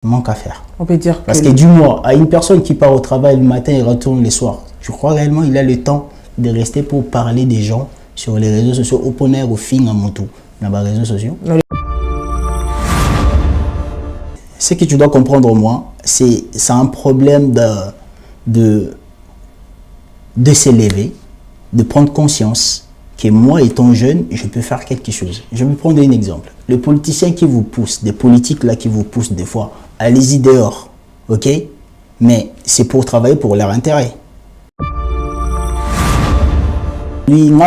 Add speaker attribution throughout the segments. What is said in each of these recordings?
Speaker 1: Manque à faire.
Speaker 2: On peut dire
Speaker 1: parce que du moins, à une personne qui part au travail le matin et retourne le soir, tu crois réellement il a le temps de rester pour parler des gens sur les réseaux sociaux, au poney, au fin, à moto, dans les réseaux sociaux? Ce que tu dois comprendre, moi, c'est un problème de s'élever, de prendre conscience que moi, étant jeune, je peux faire quelque chose. Je vais prendre un exemple. Le politicien qui vous pousse, des politiques là qui vous poussent des fois, allez-y dehors, ok? Mais c'est pour travailler pour leur intérêt. Lui, le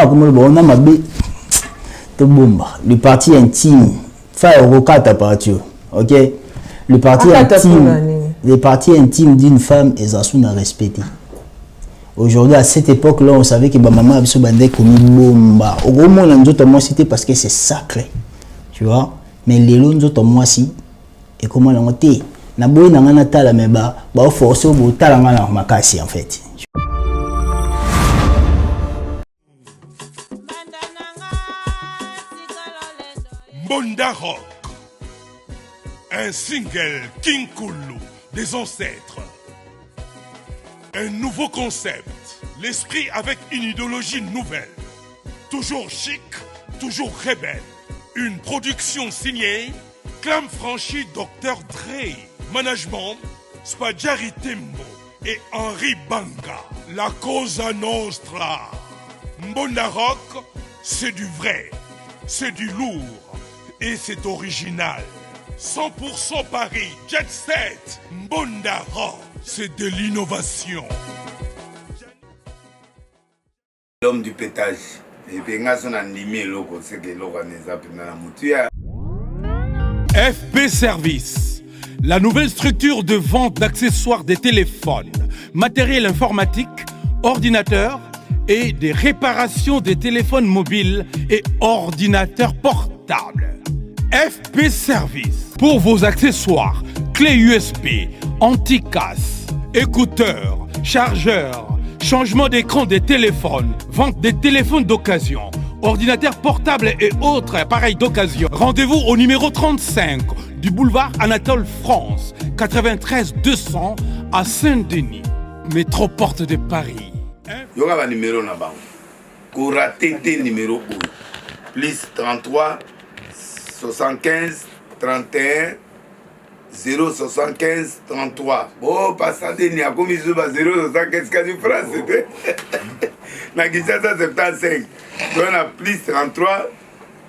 Speaker 1: parti intime, ok? Le parti intime d'une femme est à respecter. Aujourd'hui, à cette époque-là, on savait que maman a bandé comme bomba. Au gros monde, nous autres, moi, c'était parce que c'est sacré. Tu vois? Mais les autres, moi, si. Et comment on a été? Na boy na ngana tala meba, ba force au tala ngana makasi en fait.
Speaker 3: Mbonda Rock, un single King Kulu des ancêtres. Un nouveau concept, l'esprit avec une idéologie nouvelle. Toujours chic, toujours rebelle. Une production signée Clam Franchi Dr. Dre. Management, Spadjari Tembo et Henri Banga. La Cosa Nostra. Mbonda Rock, c'est du vrai, c'est du lourd et c'est original. 100% Paris, Jet Set, Mbonda Rock, c'est de l'innovation.
Speaker 4: L'homme du pétage. Et puis, on a animé l'eau, c'est que l'eau a
Speaker 3: FB Service, la nouvelle structure de vente d'accessoires des téléphones, matériel informatique, ordinateurs et des réparations des téléphones mobiles et ordinateurs portables. FB Service, pour vos accessoires, clés USB, anti-casse, écouteurs, chargeurs, changement d'écran des téléphones, vente des téléphones d'occasion, ordinateurs portables et autres appareils d'occasion. Rendez-vous au numéro 35 du boulevard Anatole France, 93 200 à Saint-Denis, métroporte de Paris.
Speaker 4: Il y a un numéro là-bas. Koura TT numéro 1. Plus 33 75 31 075 33. Oh, passant il y a comme 075 quasi France, c'était. Na Kinshasa 75. On a plus 33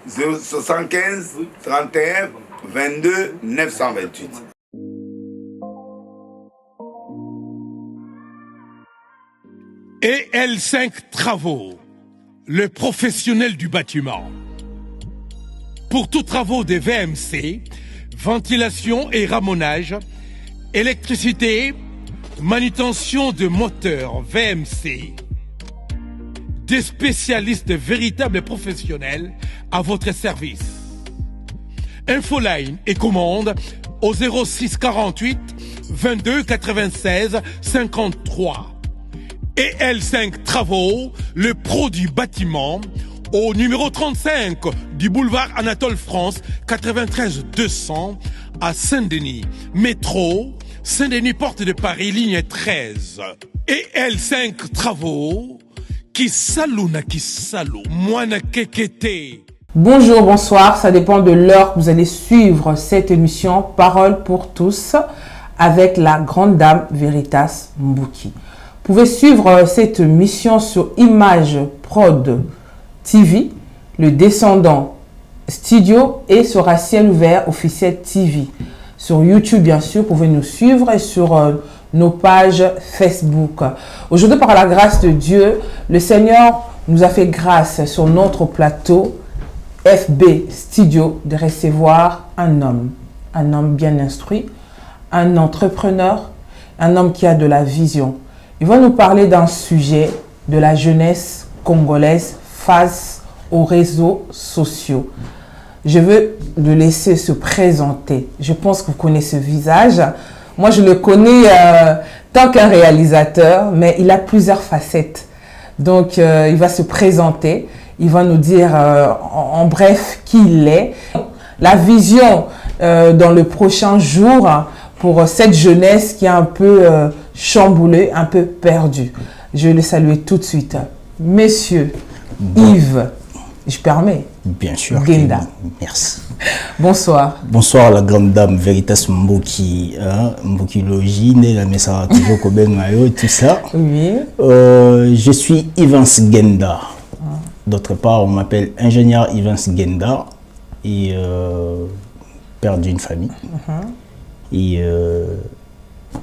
Speaker 4: 075 31 22 928.
Speaker 3: Et L5 Travaux, le professionnel du bâtiment. Pour tous travaux des VMC, ventilation et ramonage, électricité, manutention de moteurs VMC, des spécialistes véritables et professionnels à votre service. Infoline et commande au 06 48 22 96 53. Et L5 Travaux, le pro du bâtiment, au numéro 35 du boulevard Anatole France, 93 200 à Saint-Denis. Métro, Saint-Denis, porte de Paris, ligne 13. Et L5 Travaux, qui salou, moi na kekete.
Speaker 2: Bonjour, bonsoir, ça dépend de l'heure que vous allez suivre cette émission Parole pour tous avec la grande dame Veritas Mbouki. Vous pouvez suivre cette mission sur Image Prod TV, Le Descendant Studio et sur À Ciel Ouvert Officiel TV. Sur YouTube, bien sûr, vous pouvez nous suivre et sur nos pages Facebook. Aujourd'hui, par la grâce de Dieu, le Seigneur nous a fait grâce sur notre plateau FB Studio de recevoir un homme bien instruit, un entrepreneur, un homme qui a de la vision. Il va nous parler d'un sujet de la jeunesse congolaise face aux réseaux sociaux. Je veux le laisser se présenter. Je pense que vous connaissez ce visage. Moi, je le connais tant qu'un réalisateur, mais il a plusieurs facettes. Donc, il va se présenter. Il va nous dire en bref qui il est. La vision dans le prochain jour pour cette jeunesse qui est un peu chamboulée, un peu perdue. Je vais les saluer tout de suite. Messieurs, Yves, je permets.
Speaker 1: Bien sûr.
Speaker 2: Genda.
Speaker 1: Merci.
Speaker 2: Bonsoir.
Speaker 1: Bonsoir la grande dame Veritas Mboki, Mboki Logi, la messa toujours Koben Mayo, tout ça.
Speaker 2: Oui.
Speaker 1: Je suis Ivans Genda. D'autre part, on m'appelle ingénieur Ivans Genda et père d'une famille. Et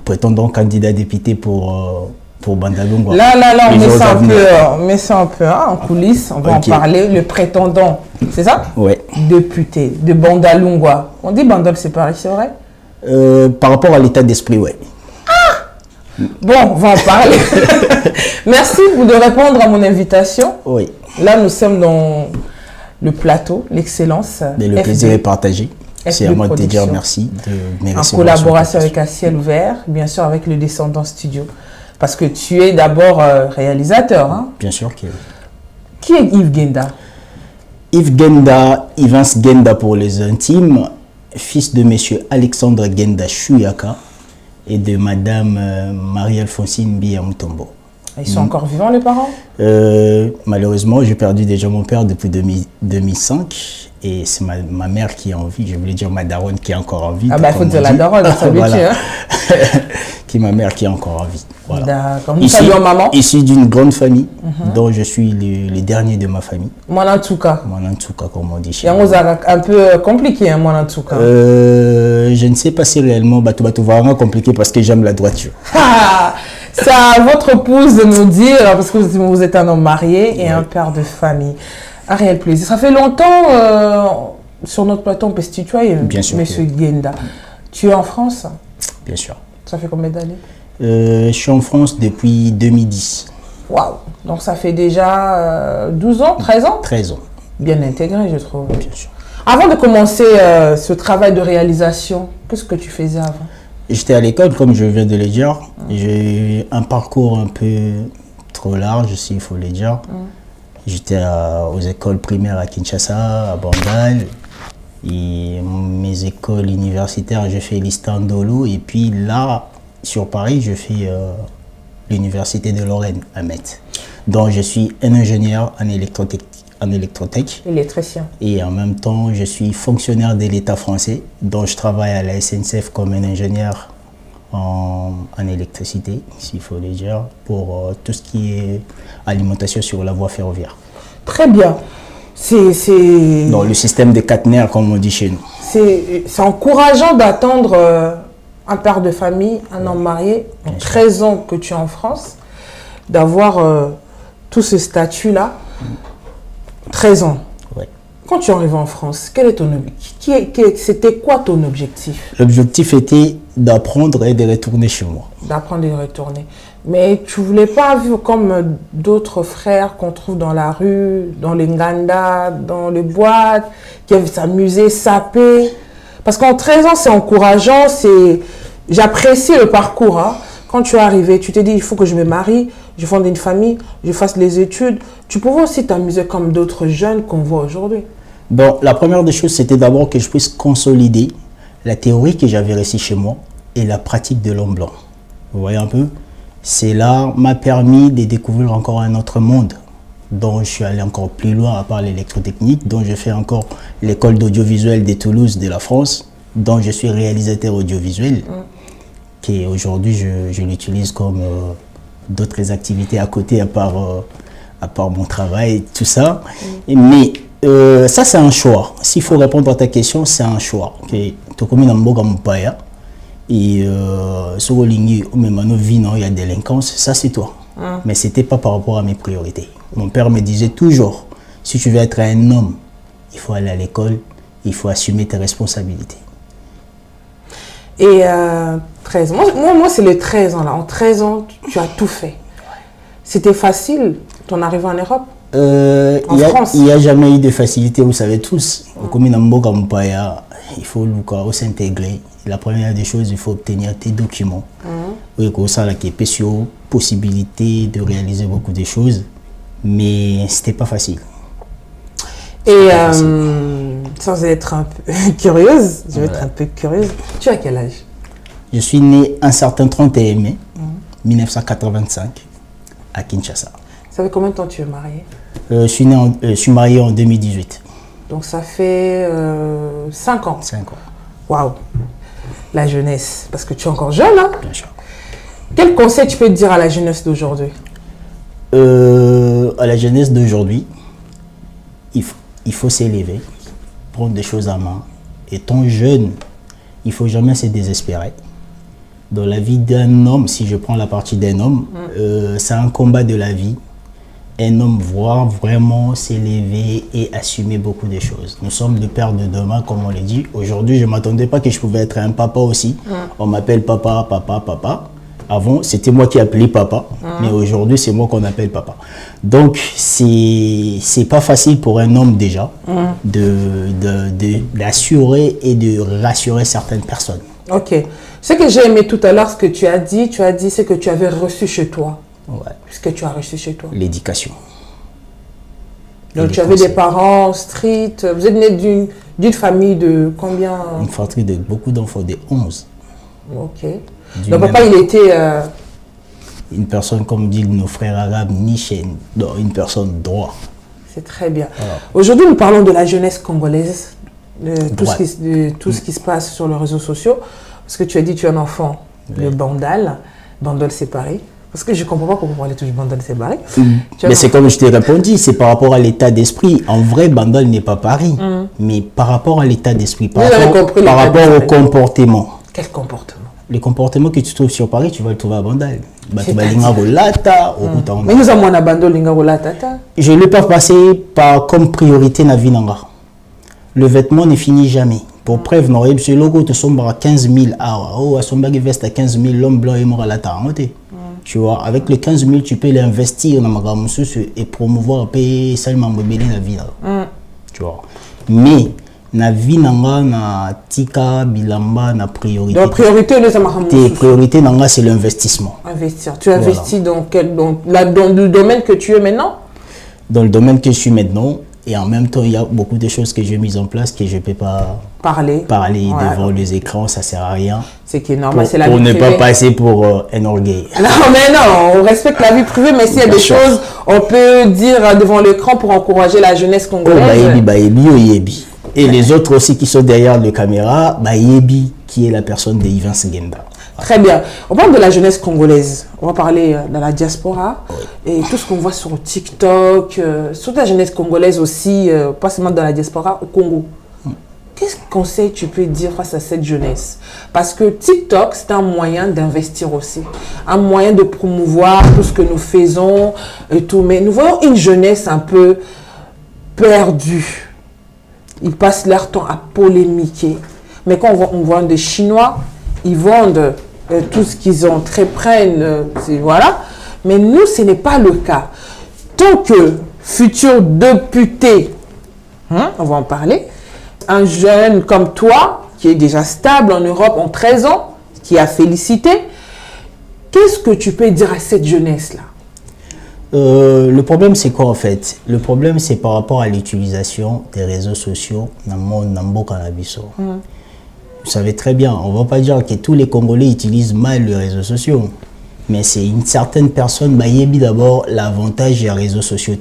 Speaker 1: prétendant candidat député pour Bandalungwa.
Speaker 2: Là, on met ça un peu en coulisses, on va en parler. Le prétendant, c'est ça?
Speaker 1: Oui.
Speaker 2: Député de Bandalungwa. On dit Bandal, c'est pareil, c'est vrai?
Speaker 1: Par rapport à l'état d'esprit, oui.
Speaker 2: Bon, on va en parler. Merci de répondre à mon invitation.
Speaker 1: Oui.
Speaker 2: Là, nous sommes dans le plateau, l'excellence.
Speaker 1: Le plaisir est partagé. C'est à moi de te dire merci.
Speaker 2: En collaboration avec Un Ciel Ouvert, bien sûr avec le Descendant Studio. Parce que tu es d'abord réalisateur. Hein?
Speaker 1: Bien sûr.
Speaker 2: Qui est Yves Genda?
Speaker 1: Yves Genda, Ivans Genda pour les intimes, fils de monsieur Alexandre Genda Chuyaka et de madame Marie-Alphonsine Biamutombo.
Speaker 2: Ils sont encore vivants, les parents?
Speaker 1: Malheureusement, j'ai perdu déjà mon père depuis 2005. Et c'est ma mère qui est en vie, je voulais dire ma daronne qui est encore en vie.
Speaker 2: Ah bah il faut dire la daronne, ça
Speaker 1: voilà. Hein. Qui est ma mère qui est encore en vie. Voilà.
Speaker 2: D'accord. Nous saluons maman.
Speaker 1: Issu d'une grande famille, dont je suis le dernier de ma famille.
Speaker 2: Mwanantouka.
Speaker 1: Mwanantouka, comme on dit chez
Speaker 2: nous. C'est un peu compliqué, hein, Mwanantouka.
Speaker 1: Je ne sais pas si réellement, Batou vraiment compliqué parce que j'aime la droiture.
Speaker 2: C'est à votre épouse de nous dire, parce que vous êtes un homme marié et un père de famille. Un réel plaisir. Ça fait longtemps, sur notre plateau, on peut se tutoyer, monsieur Genda. Tu es en France?
Speaker 1: Bien sûr.
Speaker 2: Ça fait combien d'années?
Speaker 1: Je suis en France depuis 2010.
Speaker 2: Waouh! Donc ça fait déjà 12 ans, 13 ans? 13
Speaker 1: ans.
Speaker 2: Bien intégré, je trouve.
Speaker 1: Bien sûr.
Speaker 2: Avant de commencer ce travail de réalisation, qu'est-ce que tu faisais avant?
Speaker 1: J'étais à l'école, comme je viens de le dire. J'ai eu un parcours un peu trop large, s'il faut le dire. J'étais aux écoles primaires à Kinshasa, à Bandal. Et mes écoles universitaires, j'ai fait l'Istandolo. Et puis là, sur Paris, je fais l'université de Lorraine, à Metz. Donc je suis un ingénieur en électrotech.
Speaker 2: Électricien.
Speaker 1: Et en même temps, je suis fonctionnaire de l'État français. Donc je travaille à la SNCF comme un ingénieur en électricité, s'il faut le dire, pour tout ce qui est alimentation sur la voie ferroviaire.
Speaker 2: Très bien.
Speaker 1: Dans le système de caténaires, comme on dit chez nous.
Speaker 2: C'est encourageant d'attendre un père de famille, un homme marié, 13 ans que tu es en France, d'avoir tout ce statut-là. 13 ans.
Speaker 1: Ouais.
Speaker 2: Quand tu es arrivé en France, quel est ton objectif? C'était quoi ton objectif?
Speaker 1: L'objectif était d'apprendre et de retourner chez moi.
Speaker 2: D'apprendre et de retourner. Mais tu ne voulais pas vivre comme d'autres frères qu'on trouve dans la rue, dans les Nganda, dans les boîtes, qui aiment s'amuser, saper. Parce qu'en 13 ans, c'est encourageant, j'apprécie le parcours. Hein. Quand tu es arrivé, tu t'es dit, il faut que je me marie, je fonde une famille, je fasse les études. Tu pouvais aussi t'amuser comme d'autres jeunes qu'on voit aujourd'hui.
Speaker 1: Bon, la première des choses, c'était d'abord que je puisse consolider la théorie que j'avais réussi chez moi et la pratique de l'homme blanc. Vous voyez un peu? Cela m'a permis de découvrir encore un autre monde dont je suis allé encore plus loin à part l'électrotechnique, dont je fais encore l'école d'audiovisuel de Toulouse de la France, dont je suis réalisateur audiovisuel, qui aujourd'hui je l'utilise comme d'autres activités à côté à part mon travail, tout ça. Mais ça c'est un choix. S'il faut répondre à ta question, c'est un choix. Et il y a délinquance, ça c'est toi. Mais ce n'était pas par rapport à mes priorités. Mon père me disait toujours, si tu veux être un homme, il faut aller à l'école, il faut assumer tes responsabilités.
Speaker 2: Et 13 ans, moi c'est les 13 ans là. En 13 ans, tu as tout fait. C'était facile ton arrivée en Europe? En France?
Speaker 1: Il n'y a jamais eu de facilité, vous savez tous. Comme il faut s'intégrer. La première des choses, il faut obtenir tes documents. Oui, ça la possibilité de réaliser beaucoup de choses, mais c'était pas facile.
Speaker 2: Et sans être un peu curieuse, je vais être un peu curieuse. Tu as quel âge?
Speaker 1: Je suis né un certain 31 mai 1985 à Kinshasa.
Speaker 2: Ça fait combien de temps tu es marié?
Speaker 1: Je suis marié en 2018.
Speaker 2: Donc ça fait 5 ans.
Speaker 1: 5 ans.
Speaker 2: Waouh. La jeunesse, parce que tu es encore jeune, hein?
Speaker 1: Bien sûr.
Speaker 2: Quel conseil tu peux te dire à la jeunesse d'aujourd'hui?
Speaker 1: À la jeunesse d'aujourd'hui, il faut s'élever, prendre des choses à main. Étant jeune, il ne faut jamais se désespérer. Dans la vie d'un homme, si je prends la partie d'un homme, c'est un combat de la vie. Un homme voit vraiment s'élever et assumer beaucoup de choses. Nous sommes le père de demain, comme on l'a dit. Aujourd'hui, je ne m'attendais pas que je pouvais être un papa aussi. On m'appelle papa, papa, papa. Avant, c'était moi qui appelais papa, mais aujourd'hui, c'est moi qu'on appelle papa. Donc, c'est pas facile pour un homme déjà d'assurer et de rassurer certaines personnes.
Speaker 2: Ok. Ce que j'ai aimé tout à l'heure, ce que tu as dit ce que tu avais reçu chez toi.
Speaker 1: Ouais.
Speaker 2: Ce que tu as reçu chez toi.
Speaker 1: L'éducation.
Speaker 2: Donc, tu avais des parents stricts. Vous êtes né d'une famille de combien?
Speaker 1: Une fratrie de beaucoup d'enfants, de 11.
Speaker 2: Ok. Donc, papa, il était...
Speaker 1: Une personne, comme disent nos frères arabes, nichen, donc une personne droit.
Speaker 2: C'est très bien.
Speaker 1: Voilà.
Speaker 2: Aujourd'hui, nous parlons de la jeunesse congolaise, de tout ce qui se passe sur les réseaux sociaux. Parce que tu as dit tu es un enfant de Bandal, Bandol séparé. Parce que je ne comprends pas pourquoi on parlait toujours Bandol séparé.
Speaker 1: Mais c'est comme je t'ai répondu, c'est par rapport à l'état d'esprit. En vrai, Bandol n'est pas Paris, mais par rapport à l'état d'esprit, par rapport au comportement.
Speaker 2: Quel comportement?
Speaker 1: Les comportements que tu trouves sur Paris, tu vas le trouver à Bandal.
Speaker 2: Mais nous avons un Bandol Lingarolata.
Speaker 1: Je ne l'ai pas passé comme priorité na vie nanga. Le vêtement ne finit jamais. Pour preuve, ce logo te sombre à 15 000 oh, à son bague veste à 15 000, l'homme blanc est mort à la tarmote. Tu vois, avec les 15 000, tu peux l'investir dans ma gamme et promouvoir et seulement mobiliser la vie. Tu vois. Mais, na vie nanga na tika bilamba na priorité.
Speaker 2: Donc priorité
Speaker 1: tes priorités nanga c'est l'investissement.
Speaker 2: Investir. Tu investis dans le domaine que tu es maintenant?
Speaker 1: Dans le domaine que je suis maintenant. Et en même temps, il y a beaucoup de choses que j'ai mises en place que je ne peux pas parler devant les écrans, ça ne sert à rien.
Speaker 2: C'est qui est normal, c'est la
Speaker 1: vie privée. Pour ne pas passer pour un orgueil.
Speaker 2: Non, mais non, on respecte la vie privée, mais s'il y a des choses, on peut dire devant l'écran pour encourager la jeunesse congolaise.
Speaker 1: Et les autres aussi qui sont derrière les caméras, Yebi, qui est la personne de Yvan Segenda.
Speaker 2: Très bien. On parle de la jeunesse congolaise. On va parler de la diaspora et tout ce qu'on voit sur TikTok, sur la jeunesse congolaise aussi, pas seulement dans la diaspora, au Congo. Quel conseil tu peux dire face à cette jeunesse? Parce que TikTok, c'est un moyen d'investir aussi, un moyen de promouvoir tout ce que nous faisons et tout. Mais nous voyons une jeunesse un peu perdue. Ils passent leur temps à polémiquer. Mais quand on voit des Chinois, ils vendent tout ce qu'ils ont, très prennent, voilà. Mais nous, ce n'est pas le cas. Tant que futur député, on va en parler, un jeune comme toi, qui est déjà stable en Europe en 13 ans, qui a félicité, qu'est-ce que tu peux dire à cette jeunesse-là?
Speaker 1: Le problème, c'est quoi en fait? Le problème, c'est par rapport à l'utilisation des réseaux sociaux dans le monde, dans le cannabis. Vous savez très bien, on ne va pas dire que tous les Congolais utilisent mal les réseaux sociaux. Mais c'est une certaine personne, Bayebi d'abord, l'avantage des réseaux sociaux.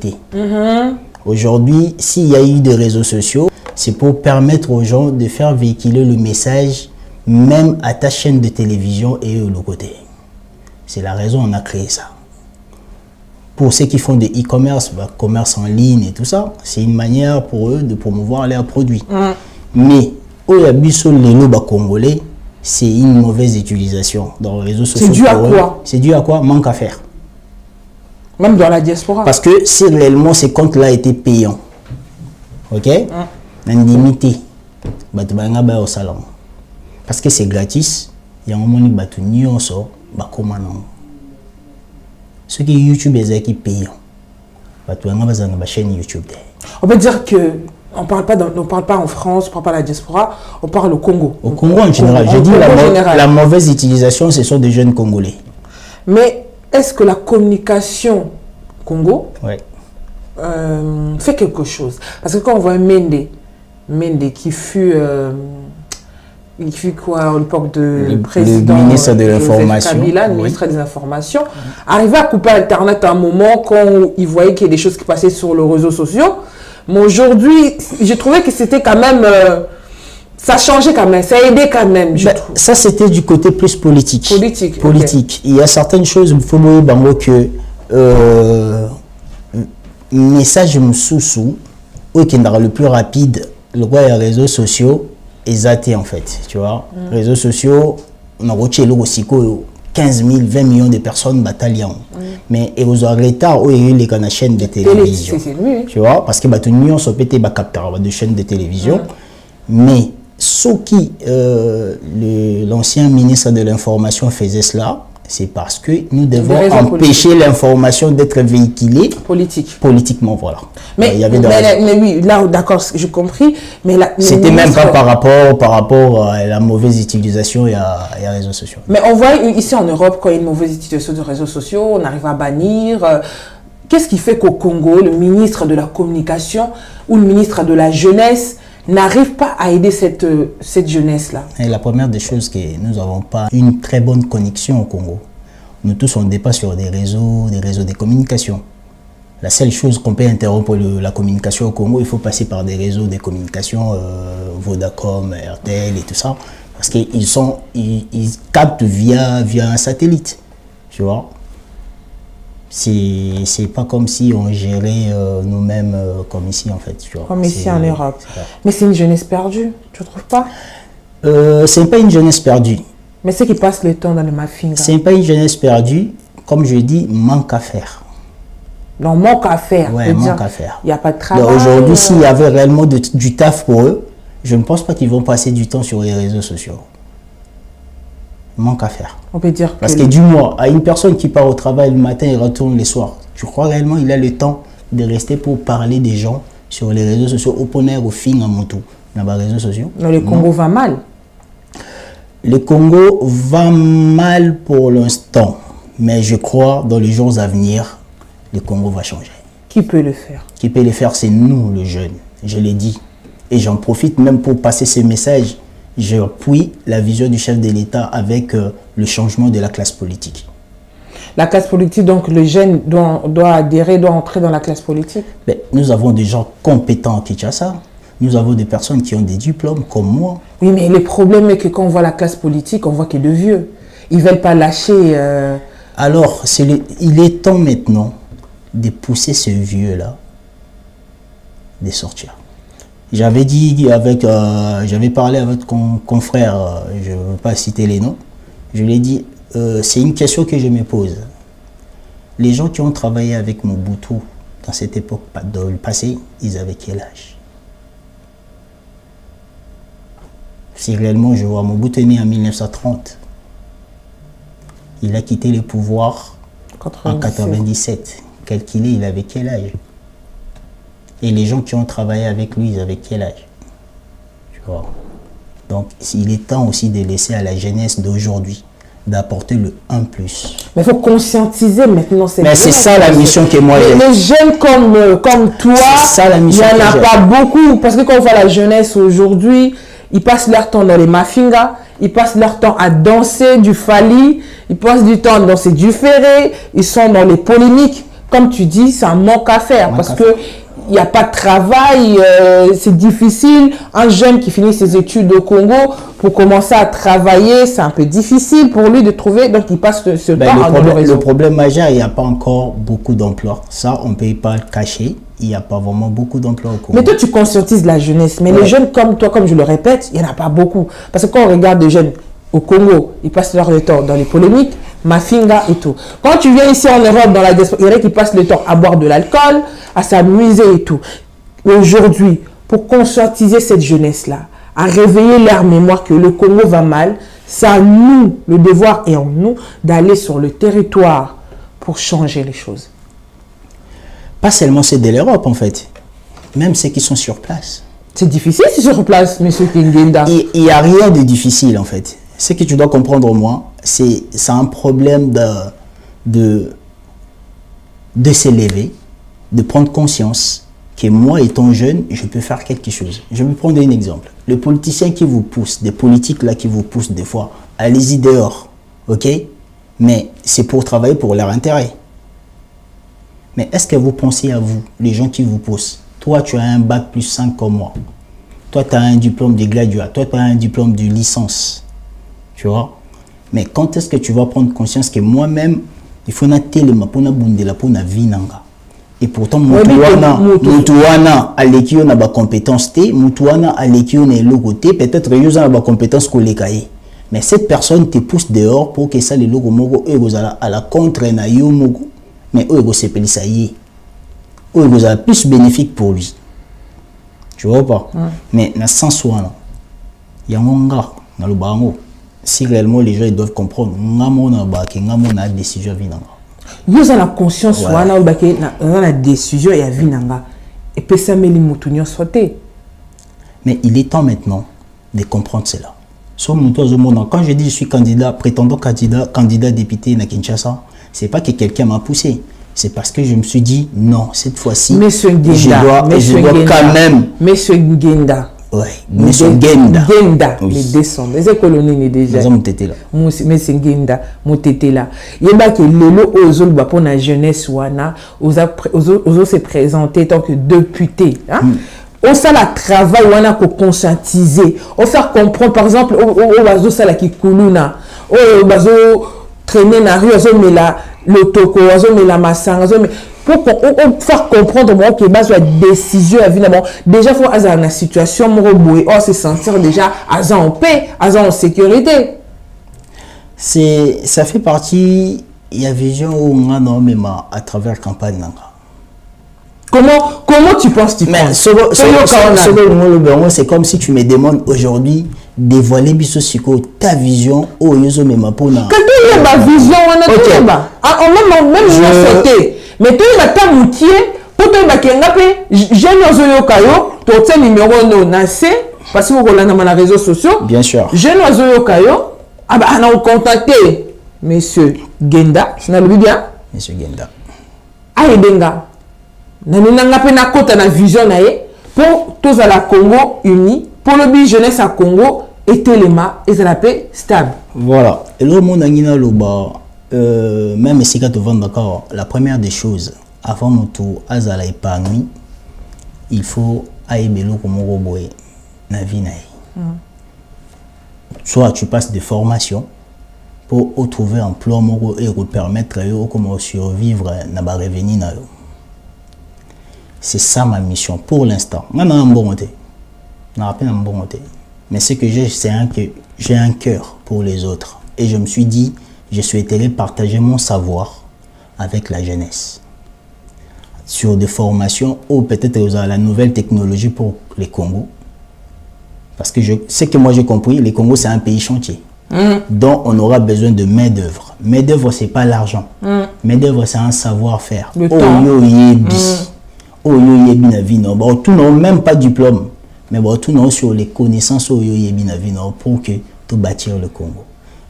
Speaker 1: Aujourd'hui, s'il y a eu des réseaux sociaux, c'est pour permettre aux gens de faire véhiculer le message, même à ta chaîne de télévision et de l'autre côté. C'est la raison on a créé ça. Pour ceux qui font des e-commerce, commerce en ligne et tout ça, c'est une manière pour eux de promouvoir leurs produits. Mais, Congolais, c'est une mauvaise utilisation dans les réseaux sociaux.
Speaker 2: C'est dû à quoi?
Speaker 1: C'est dû à quoi? Manque à faire.
Speaker 2: Même dans la diaspora.
Speaker 1: Parce que si réellement ces comptes-là étaient payants, ok? Indemnité, au salon. Parce que c'est gratis, il y a un moment où ceux qui YouTube est payant. Chaîne YouTube.
Speaker 2: On peut dire que on parle pas en France, on parle pas de la diaspora, on parle au Congo.
Speaker 1: Au Congo en général. Je dis la mauvaise utilisation, ce sont des jeunes Congolais.
Speaker 2: Mais est-ce que la communication Congo fait quelque chose? Parce que quand on voit un Mende qui fut Il fait quoi à l'époque de président
Speaker 1: le ministre de l'Information,
Speaker 2: Kabila, le ministre des Informations, arrivait à couper Internet à un moment quand il voyait qu'il y a des choses qui passaient sur les réseaux sociaux. Mais aujourd'hui, j'ai trouvé que c'était quand même... ça changeait quand même, ça aidait quand même, je trouve.
Speaker 1: Ça, c'était du côté plus politique.
Speaker 2: Politique.
Speaker 1: Okay. Il y a certaines choses, il faut me dire que message sous ou qui est le plus rapide, le roi des réseaux sociaux, est en fait, tu vois. Réseaux sociaux, on a retiré le 15 000, 20 millions de personnes bataillon. Mais et aux retard où il y a eu les chaînes de télévision. Tu vois, parce que tout le monde s'est pété capteur de chaînes de télévision. Mais ce qui l'ancien ministre de l'Information faisait cela, c'est parce que nous devons empêcher l'information d'être véhiculée politiquement, voilà.
Speaker 2: Mais,
Speaker 1: il y avait
Speaker 2: mais oui, là, d'accord, j'ai compris. Mais
Speaker 1: c'était même pas par rapport à la mauvaise utilisation et à les réseaux sociaux.
Speaker 2: Mais on voit ici en Europe, quand il y a une mauvaise utilisation des réseaux sociaux, on arrive à bannir. Qu'est-ce qui fait qu'au Congo, le ministre de la Communication ou le ministre de la Jeunesse n'arrive pas à aider cette jeunesse-là?
Speaker 1: Et la première des choses, c'est que nous n'avons pas une très bonne connexion au Congo. Nous tous, on dépasse sur des réseaux de communication. La seule chose qu'on peut interrompre la communication au Congo, il faut passer par des réseaux de communication, Vodacom, RTL et tout ça, parce qu'ils captent via un satellite, tu vois. C'est pas comme si on gérait nous-mêmes comme ici en fait. Tu vois.
Speaker 2: Comme ici en Europe. Mais c'est une jeunesse perdue, tu ne trouves pas?
Speaker 1: C'est pas une jeunesse perdue.
Speaker 2: Mais ceux qui passent le temps dans le mafinger.
Speaker 1: C'est pas une jeunesse perdue, comme je dis, manque à faire.
Speaker 2: Non, manque à faire.
Speaker 1: Ouais, manque à faire.
Speaker 2: Il n'y a pas de travail.
Speaker 1: Aujourd'hui, s'il y avait réellement du taf pour eux, je ne pense pas qu'ils vont passer du temps sur les réseaux sociaux. Manque à faire.
Speaker 2: On peut dire
Speaker 1: parce que du moins, à une personne qui part au travail le matin et retourne le soir, tu crois réellement qu'il a le temps de rester pour parler des gens sur les réseaux sociaux, au poney, au fin, à moto, dans les réseaux sociaux?
Speaker 2: Non, le Congo va mal.
Speaker 1: Le Congo va mal pour l'instant, mais je crois dans les jours à venir, le Congo va changer.
Speaker 2: Qui peut le faire?
Speaker 1: Qui peut le faire, c'est nous, les jeunes. Je l'ai dit. Et j'en profite même pour passer ce message. J'appuie la vision du chef de l'État avec le changement de la classe politique.
Speaker 2: La classe politique, donc le jeune doit adhérer, doit entrer dans la classe politique?
Speaker 1: Mais nous avons des gens compétents à Kinshasa. Nous avons des personnes qui ont des diplômes comme moi.
Speaker 2: Oui, mais le problème est que quand on voit la classe politique, on voit qu'il y a de vieux. Ils ne veulent pas lâcher...
Speaker 1: Alors, il est temps maintenant de pousser ce vieux-là, de sortir. J'avais dit j'avais parlé avec mon confrère, je ne veux pas citer les noms, je lui ai dit, c'est une question que je me pose. Les gens qui ont travaillé avec Mobutu dans cette époque, dans le passé, ils avaient quel âge? Si réellement je vois Mobutu est né en 1930, il a quitté le pouvoir en 97. Quel qu'il est, il avait quel âge? Et les gens qui ont travaillé avec lui, ils avaient quel âge? Tu vois. Donc, il est temps aussi de laisser à la jeunesse d'aujourd'hui d'apporter le 1+.
Speaker 2: Mais il faut conscientiser maintenant cette jeunesse.
Speaker 1: Mais c'est ça la mission que moi j'ai.
Speaker 2: Les jeunes comme toi, il n'y en a pas beaucoup. Parce que quand on voit la jeunesse aujourd'hui, ils passent leur temps dans les mafingas, ils passent leur temps à danser du Fali, ils passent du temps à danser du Ferré, ils sont dans les polémiques. Comme tu dis, c'est un manque à faire parce que il n'y a pas de travail, c'est difficile. Un jeune qui finit ses études au Congo, pour commencer à travailler, c'est un peu difficile pour lui de trouver, donc il passe ce temps dans le réseau.
Speaker 1: Le problème majeur, il n'y a pas encore beaucoup d'emplois. Ça, on ne peut pas le cacher. Il n'y a pas vraiment beaucoup d'emplois au Congo.
Speaker 2: Mais toi, tu conscientises la jeunesse. Mais les jeunes comme toi, comme je le répète, il n'y en a pas beaucoup. Parce que quand on regarde des jeunes au Congo, ils passent leur temps dans les polémiques, mafinga et tout. Quand tu viens ici en Europe, dans la diaspora, il y en a qui passent le temps à boire de l'alcool, à s'amuser et tout. Aujourd'hui, pour conscientiser cette jeunesse-là, à réveiller leur mémoire que le Congo va mal, c'est à nous, le devoir est en nous, d'aller sur le territoire pour changer les choses.
Speaker 1: Pas seulement ceux de l'Europe, en fait. Même ceux qui sont sur place.
Speaker 2: C'est difficile si sur place, monsieur Kingenda.
Speaker 1: Il n'y a rien de difficile, en fait. Ce que tu dois comprendre, moi, c'est un problème de s'élever, de prendre conscience que moi, étant jeune, je peux faire quelque chose. Je vais prendre un exemple. Le politicien qui vous pousse, des politiques là qui vous poussent des fois, allez-y dehors, ok? Mais c'est pour travailler pour leur intérêt. Mais est-ce que vous pensez à vous, les gens qui vous poussent? Toi, tu as un bac plus 5 comme moi. Toi, tu as un diplôme de graduat. Toi, tu as un diplôme de licence. Tu vois? Mais quand est-ce que tu vas prendre conscience que moi-même, il faut na telema pour na bundela pour na vie nanga. Et pourtant mutuana alekio na ba compétence té, mutuana alekio na logo té, peut-être yo za na ba compétence kolekaye. Mais cette personne te pousse dehors pour que ça le logo mogo e gozala à la contre na yo mogo, mais e go sepelisa yé. E gozala plus bénéfique pour lui. Tu vois pas? Mais na sens wana yangonga na lo bango. Si réellement les gens ils doivent comprendre, ngamo na décision vinanga.
Speaker 2: Vous avez la conscience wana ou baké na la décision et à vinanga et peut ça meli mutunyo sauter.
Speaker 1: Mais il est temps maintenant de comprendre cela. Quand je dis je suis candidat, prétendant candidat député na Kinshasa, c'est pas que quelqu'un m'a poussé. C'est parce que je me suis dit non, cette fois-ci, je dois quand même.
Speaker 2: Monsieur Ngenda.
Speaker 1: Oui, Monsieur Ngenda.
Speaker 2: Ngenda, les descendants. Les colonies déjà. Monsieur Ngenda, Motete là. Il y a que lelo ozol ba pour la jeunesse wana, ozo se présenter tant que député, hein? On ça la travail wana ko conscientiser, on faire comprendre par exemple au bazo ça la ki kuluna, au bazo traîner na rue ozo mela le toko, ozo mela masanga, ozo pour faire comprendre moi que base la décision évidemment déjà faut avoir une situation moroboué or se sentir déjà en paix en sécurité.
Speaker 1: C'est ça fait partie il y a vision où on a même à travers campagne nanga.
Speaker 2: Comment tu penses
Speaker 1: c'est comme si tu me demandes aujourd'hui dévoiler ta vision au yozo même pour na.
Speaker 2: Quelle est ma vision on même je mais tu as ta moutier pour te bakenga pe jeune ozoyo kayo to te numéro no na C parce que vous na na réseaux sociaux
Speaker 1: bien sûr
Speaker 2: jeune ozoyo kayo aba ana contacter monsieur Ngenda na le bien
Speaker 1: monsieur Ngenda
Speaker 2: ayi denga na nanga pe na kota na vision na ye pour tous à la Congo uni pour le bi jeunesse à Congo et telema et ça la paix stable
Speaker 1: voilà et le monde ngina loba même si tu vends d'accord, la première des choses, avant mon tour, azala épanoui, il faut aïbelo comme roboé na vie naï. Soit tu passes des formations pour trouver un emploi et permettre de comment survivre na ba revenu na yo. C'est ça ma mission pour l'instant. Moi na mbongote. Na rappelle mbongote. Mais ce que j'ai c'est que j'ai un cœur pour les autres et je me suis dit je souhaiterais partager mon savoir avec la jeunesse sur des formations ou peut-être la nouvelle technologie pour les Congo. Parce que ce que moi j'ai compris, les Congo c'est un pays chantier. Donc on aura besoin de main-d'œuvre. Main-d'œuvre c'est pas l'argent. Main-d'œuvre c'est un savoir-faire.
Speaker 2: Le temps.
Speaker 1: Tout non même pas diplôme. Mais tout non sur les connaissances pour que tout bâtir le Congo.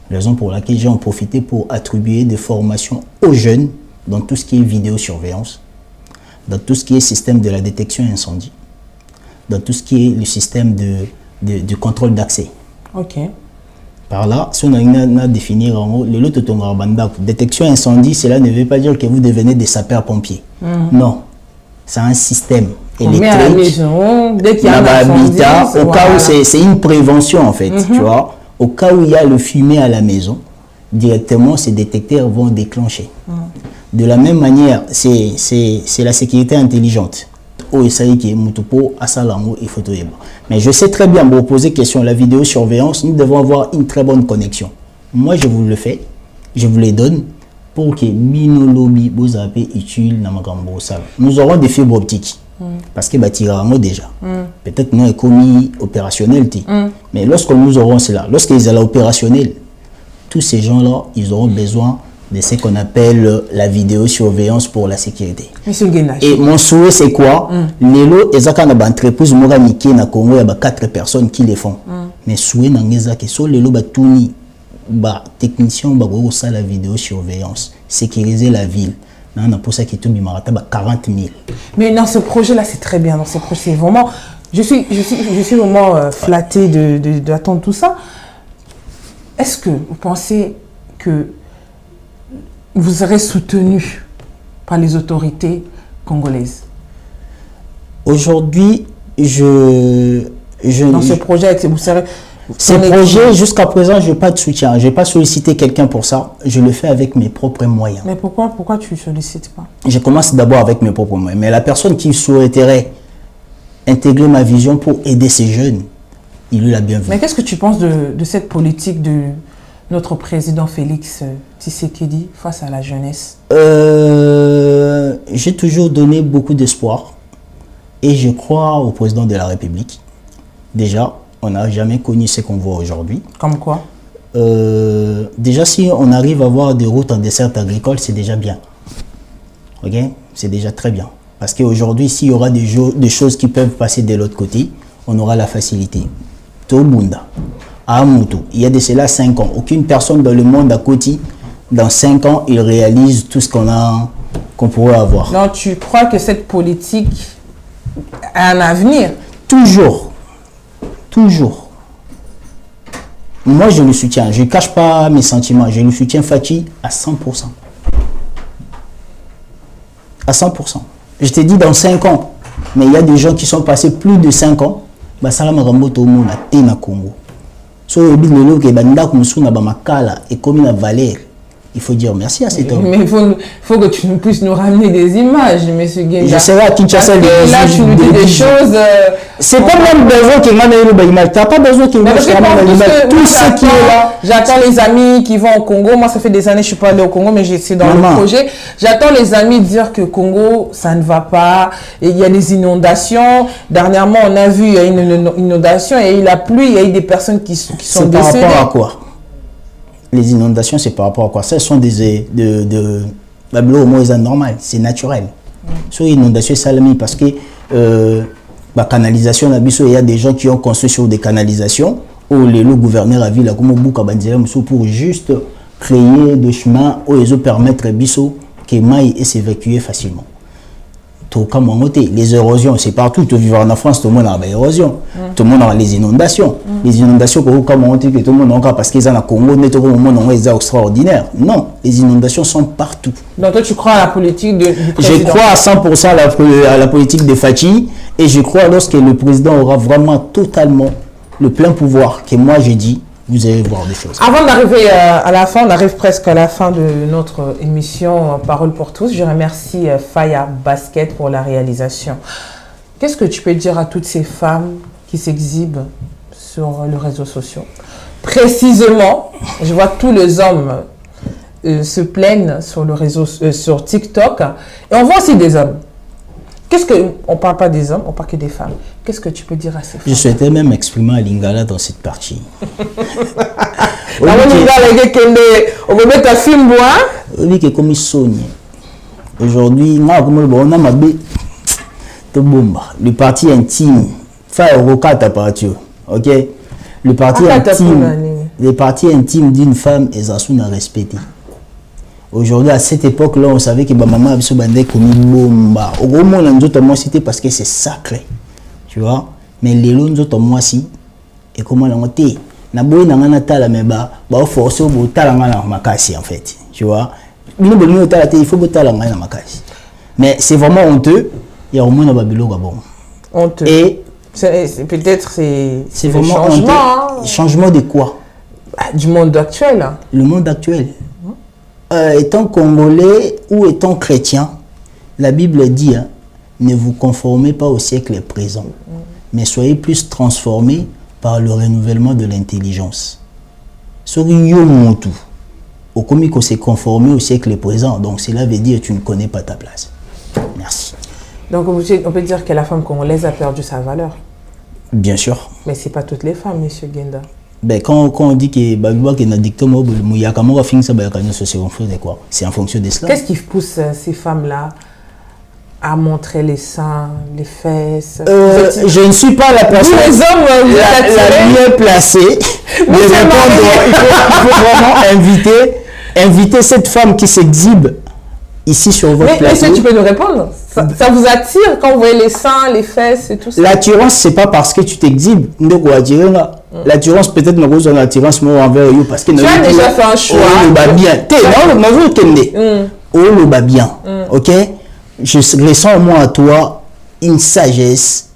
Speaker 1: Raison pour laquelle j'ai en profité pour attribuer des formations aux jeunes dans tout ce qui est vidéosurveillance, dans tout ce qui est système de la détection incendie, dans tout ce qui est le système de contrôle d'accès.
Speaker 2: Ok.
Speaker 1: Par là, si on a défini le détection incendie, cela ne veut pas dire que vous devenez des sapeurs-pompiers. Non, c'est un système électrique.
Speaker 2: Dès qu'il y a un habitat,
Speaker 1: au cas où c'est une prévention en fait, tu vois. Au cas où il y a le fumier à la maison, directement ces détecteurs vont déclencher. De la même manière, c'est la sécurité intelligente. Mais je sais très bien, vous poser question, la vidéosurveillance, nous devons avoir une très bonne connexion. Moi, je vous le fais, je vous les donne pour que Minolobi vous avez utile dans nous aurons des fibres optiques. Parce que déjà, peut-être non est commis opérationnel, mais lorsque nous aurons cela, lorsqu'ils sont opérationnels, tous ces gens-là, ils auront besoin de ce qu'on appelle la vidéosurveillance pour la sécurité. Et mon souhait, c'est quoi? Les lots, ils ont une entreprise moranique na Congo, il y a 4 personnes qui les font. Mais souhait n'engage que sur les lots, techniciens, la vidéosurveillance, sécuriser la ville. Non, pour ça qui tout bimarata 40 000.
Speaker 2: Mais dans ce projet-là, c'est très bien. Dans ce projet, c'est vraiment... Je suis vraiment flattée d'attendre tout ça. Est-ce que vous pensez que vous serez soutenu par les autorités congolaises?
Speaker 1: Aujourd'hui,
Speaker 2: dans ce projet, vous serez...
Speaker 1: Ces projets, jusqu'à présent, je n'ai pas de soutien. Je n'ai pas sollicité quelqu'un pour ça. Je le fais avec mes propres moyens.
Speaker 2: Mais pourquoi tu ne sollicites pas?
Speaker 1: Je commence d'abord avec mes propres moyens. Mais la personne qui souhaiterait intégrer ma vision pour aider ces jeunes, il est la bienvenue.
Speaker 2: Mais qu'est-ce que tu penses de cette politique de notre président Félix Tshisekedi face à la jeunesse?
Speaker 1: J'ai toujours donné beaucoup d'espoir. Et je crois au président de la République. Déjà, on n'a jamais connu ce qu'on voit aujourd'hui.
Speaker 2: Comme quoi?
Speaker 1: Déjà, si on arrive à avoir des routes en dessert agricole, c'est déjà bien. Ok? C'est déjà très bien. Parce qu'aujourd'hui, s'il y aura des choses qui peuvent passer de l'autre côté, on aura la facilité. Tobunda, Amutu, il y a de cela 5 ans. Aucune personne dans le monde à côté, dans 5 ans, il réalise tout ce qu'on pourrait avoir.
Speaker 2: Non, tu crois que cette politique a un avenir?
Speaker 1: Toujours. Toujours. Moi, je le soutiens. Je ne cache pas mes sentiments. Je le soutiens Fachi à 100%. À 100%. Je te dis dans 5 ans. Mais il y a des gens qui sont passés plus de 5 ans. Basalama Ramboto Mona Tena Congo. So il faut dire merci à cet homme.
Speaker 2: Mais il faut que tu puisses nous ramener des images, M. Guenda.
Speaker 1: Je serai à Kinshasa.
Speaker 2: Là, tu nous dis des choses...
Speaker 1: C'est pas même besoin qu'il m'a donné l'image. Tu n'as pas besoin qu'il m'a donné l'image. Tout ce qui est là.
Speaker 2: J'attends les amis qui vont au Congo. Moi, ça fait des années que je ne suis pas allé au Congo, mais c'est dans le projet. J'attends les amis dire que Congo, ça ne va pas. Et il y a des inondations. Dernièrement, on a vu, il y a une inondation, il y a eu la pluie, il y a eu des personnes qui sont décédées.
Speaker 1: C'est par rapport à quoi? Les inondations, c'est par rapport à quoi? Ça, ce sont des normal, c'est naturel. Sur l'inondation, c'est salami parce que la canalisation, il y a des gens qui ont construit sur des canalisations où le gouverneur a vu la pour juste créer des chemins où ils permettre biso que maille et s'évacuer facilement. Les érosions, c'est partout. Tout vivre en France, tout le monde a des érosions. Tout le monde a les inondations. Les inondations, tout le monde a parce qu'ils sont au Congo, tout le monde est extraordinaire. Non, les inondations sont partout.
Speaker 2: Donc toi, tu crois à la politique du président?
Speaker 1: Je crois à 100% à la politique de Fachi. Et je crois lorsque le président aura vraiment totalement le plein pouvoir que moi j'ai dit, vous allez voir des choses.
Speaker 2: Avant d'arriver à la fin, on arrive presque à la fin de notre émission Parole pour tous. Je remercie Faya Basket pour la réalisation. Qu'est-ce que tu peux dire à toutes ces femmes qui s'exhibent sur les réseaux sociaux? Précisément, je vois tous les hommes se plaignent sur le réseau, sur TikTok. Et on voit aussi des hommes. On ne parle pas des hommes, on parle que des femmes. Qu'est-ce que tu peux dire à ces femmes?
Speaker 1: Je souhaitais même exprimer à Lingala dans cette partie.
Speaker 2: On va mettre un film,
Speaker 1: oui, que comme il sonne. Aujourd'hui, on a le parti intime. Ok? Le parti intime d'une femme est à respecter. Aujourd'hui, à cette époque-là, on savait que maman avait se bandé comme une bombe. Au moins, on a cité parce que c'est sacré. Tu vois? Mais les lots, nous aussi. Et comment on a été? Na boy na ngana tala mais ba forcer bo tala ngana makasi en fait. Tu vois? Il faut tala ngana makasi. Mais c'est vraiment honteux. Il y a au moins na babilo gabon.
Speaker 2: Honteux. Et peut-être c'est
Speaker 1: vraiment
Speaker 2: changement.
Speaker 1: Honteux. Changement de quoi?
Speaker 2: Du monde actuel.
Speaker 1: Le monde actuel. Étant congolais ou étant chrétien, la Bible dit ne vous conformez pas au siècle présent, mais soyez plus transformés par le renouvellement de l'intelligence. Au comique s'est conformé au siècle présent, donc cela veut dire que tu ne connais pas ta place. Merci.
Speaker 2: Donc on peut dire que la femme congolaise a perdu sa valeur.
Speaker 1: Bien sûr.
Speaker 2: Mais ce n'est pas toutes les femmes, M. Guenda.
Speaker 1: Ben, quand on dit que c'est en fonction de cela.
Speaker 2: Qu'est-ce qui pousse ces femmes-là à montrer les seins, les fesses?
Speaker 1: Je ne suis pas la personne
Speaker 2: les hommes,
Speaker 1: la mieux placée de répondre. Il faut vraiment inviter cette femme qui s'exhibe. ici sur votre plateau.
Speaker 2: Mais est-ce que tu peux nous répondre? Ça vous attire quand vous voyez les seins, les fesses et tout ça?
Speaker 1: L'attirance, c'est pas parce que tu t'exhibes. L'attirance, peut-être, nous avons une attirance envers eux parce que
Speaker 2: tu as déjà fait un choix.
Speaker 1: On va bien. On va bien. Ok? Je ressens moi à toi une sagesse.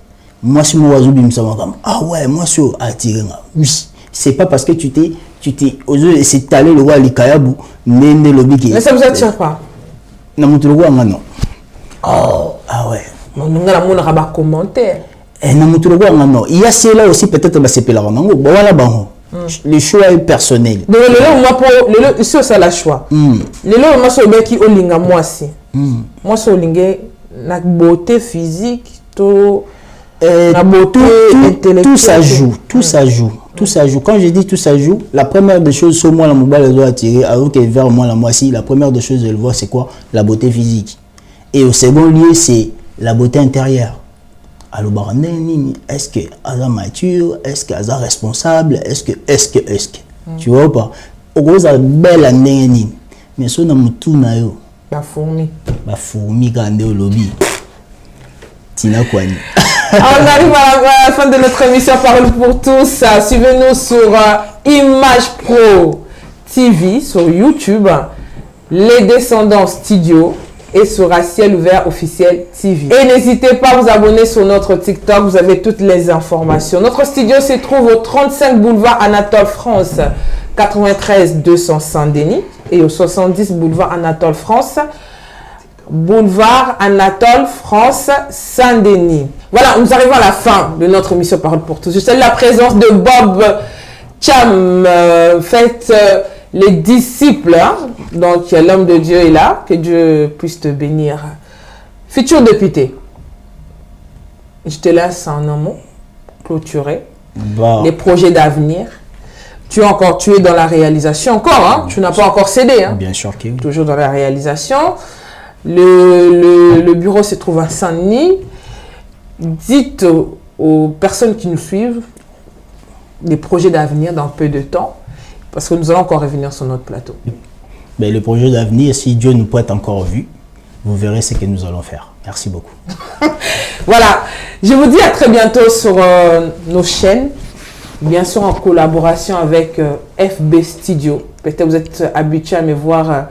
Speaker 1: Moi, si moi, je me sens comme ah ouais, moi, je suis attiré. Oui. C'est pas parce que tu t'es c'est allé le roi Likayabu,
Speaker 2: mais ça vous attire pas?
Speaker 1: Non, non. Oh, ah ouais.
Speaker 2: On a un commentaire.
Speaker 1: Non. Il y a cela aussi, peut-être, le choix est personnel.
Speaker 2: Donc, le c'est ça le choix. Le moi, c'est qui olinga moi aussi. Moi, c'est olinga la beauté physique, la beauté intellectuelle.
Speaker 1: Tout ça joue. Quand je dis tout ça joue, la première des choses sur moi, la mobile doit attirer, alors que vers moi, la moitié, la première des choses, je le vois, c'est quoi? La beauté physique. Et au second lieu, c'est la beauté intérieure. Alors, est-ce que Aza mature? Est-ce que Aza responsable? Est-ce que tu vois ou pas? Au gros, ça belle année, mais ça, on a tout na yo.
Speaker 2: La fourmi
Speaker 1: quand on est au lobby. Tina Kwani.
Speaker 2: On arrive à la fin de notre émission Parole pour tous. Suivez-nous sur Image Pro TV, sur YouTube, Les Descendants Studio et sur Ciel Ouvert Officiel TV. Et n'hésitez pas à vous abonner sur notre TikTok, vous avez toutes les informations. Notre studio se trouve au 35 boulevard Anatole France, 93 200 Saint-Denis et au 70 boulevard Anatole France, boulevard Anatole France Saint-Denis. Voilà, nous arrivons à la fin de notre émission Parole pour tous. Je salue la présence de Bob Cham, faites les disciples. Donc l'homme de Dieu est là, que Dieu puisse te bénir. Futur député, je te laisse un mot clôturer les projets d'avenir. Tu es dans la réalisation encore, hein? Tu n'as pas encore cédé. Hein?
Speaker 1: Bien sûr que oui.
Speaker 2: Toujours dans la réalisation. Le bureau se trouve à Saint-Denis. Dites aux personnes qui nous suivent des projets d'avenir dans peu de temps, parce que nous allons encore revenir sur notre plateau.
Speaker 1: Mais le projet d'avenir, si Dieu nous prête encore vue, vous verrez ce que nous allons faire. Merci beaucoup.
Speaker 2: Voilà, je vous dis à très bientôt sur nos chaînes, bien sûr en collaboration avec FB Studio. Peut-être vous êtes habitués à me voir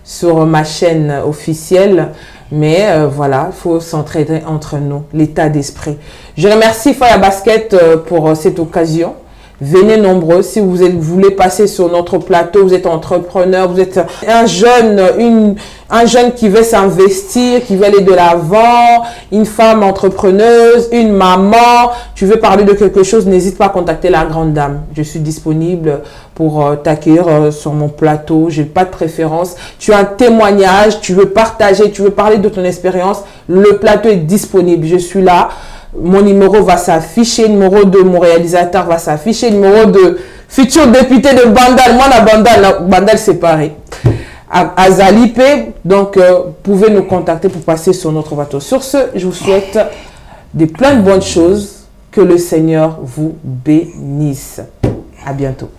Speaker 2: sur ma chaîne officielle, mais voilà, il faut s'entraider entre nous, l'état d'esprit. Je remercie Faya Basket pour cette occasion. Venez nombreux. Si vous voulez passer sur notre plateau, vous êtes entrepreneur, vous êtes un jeune qui veut s'investir, qui veut aller de l'avant, une femme entrepreneuse, une maman, tu veux parler de quelque chose, n'hésite pas à contacter la grande dame. Je suis disponible pour t'accueillir sur mon plateau. Je n'ai pas de préférence. Tu as un témoignage, tu veux partager, tu veux parler de ton expérience, le plateau est disponible. Je suis là. Mon numéro va s'afficher, le numéro de mon réalisateur va s'afficher, le numéro de futur député de Bandal. Moi, la Bandal c'est pareil. À Zalipe, donc vous pouvez nous contacter pour passer sur notre bateau. Sur ce, je vous souhaite plein de bonnes choses. Que le Seigneur vous bénisse. À bientôt.